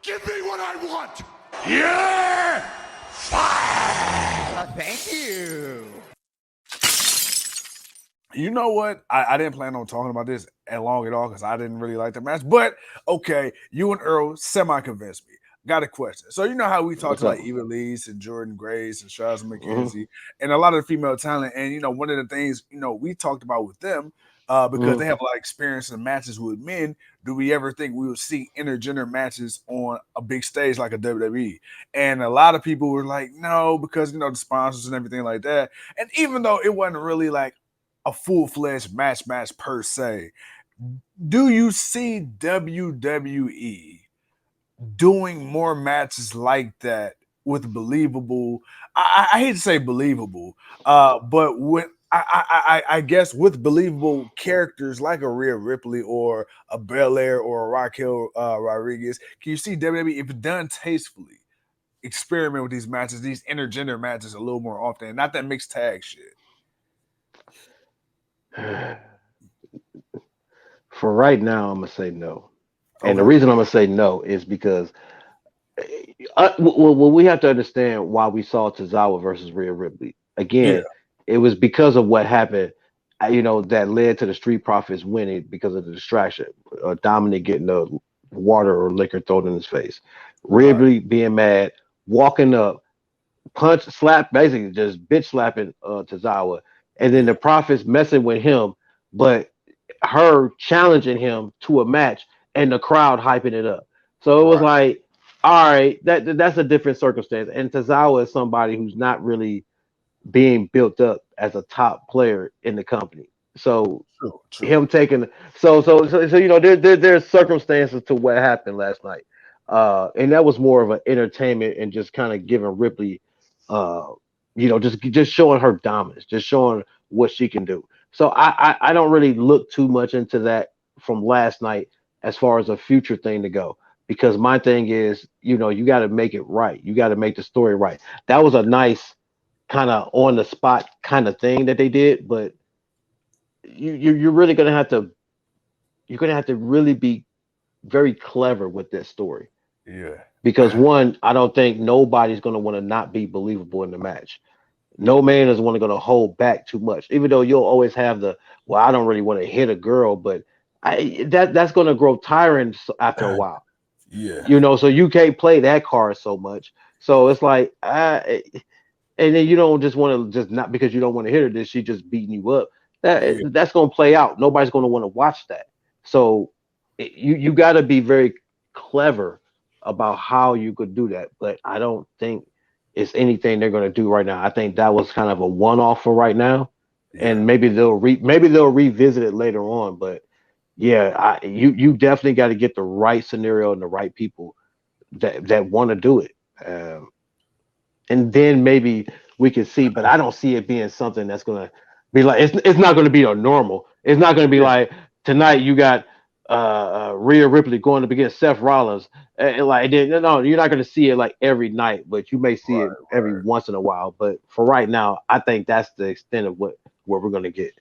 Give me what I want. You're fired. Thank you. You know what? I didn't plan on talking about this long at all because I didn't really like the match. But okay, you and Earl semi-convinced me. Got a question. So you know how we talked to like Ivelisse and Jordynne Grace and shazza, mckenzie and a lot of the female talent. And you know, one of the things we talked about with them because they have a lot of experience in matches with men. Do we ever think we would see intergender matches on a big stage like a WWE? And a lot of people were like, no, because the sponsors and everything like that. And even though it wasn't really like a full-fledged match per se, do you see WWE doing more matches like that with believable? I hate to say believable, but with I guess with believable characters like a Rhea Ripley or a Belair or a Raquel Rodriguez, can you see WWE, if done tastefully, experiment with these matches, these intergender matches a little more often, not that mixed tag shit? For right now, I'm gonna say no, and the reason I'm gonna say no is because well, we have to understand why we saw Tozawa versus Rhea Ripley again. It was because of what happened, that led to the Street Profits winning because of the distraction. Dominic getting the water or liquor thrown in his face, Ripley being mad, walking up, punch, slap, basically just bitch slapping Tozawa, and then the Profits messing with him, but her challenging him to a match and the crowd hyping it up. So it was like, all right, that's a different circumstance. And Tozawa is somebody who's not really being built up as a top player in the company. So him taking there's circumstances to what happened last night. And that was more of an entertainment and just kind of giving Ripley just showing her dominance, just showing what she can do. So I don't really look too much into that from last night as far as a future thing to go, because my thing is, you got to make it right. You got to make the story right. That was a nice kind of on the spot kind of thing that they did, but you're really gonna have to really be very clever with this story. Yeah. Because one, I don't think nobody's gonna want to not be believable in the match. No man is going to hold back too much, even though you'll always have I don't really want to hit a girl, but that's going to grow tiring after a while. Yeah. So you can't play that card so much. So it's like, and then you don't just want to just not because you don't want to hit her, then she just beating you up. That's going to play out. Nobody's going to want to watch that. So you got to be very clever about how you could do that. But I don't think it's anything they're going to do right now. I think that was kind of a one-off for right now, and maybe they'll revisit it later on. But yeah, you definitely got to get the right scenario and the right people that want to do it, and then maybe we can see. But I don't see it being something that's going to be like it's not going to be a normal. It's not going to be like tonight you got Rhea Ripley going up against Seth Rollins. No, you're not going to see it like every night, but you may see it every once in a while. But for right now, I think that's the extent of what we're going to get.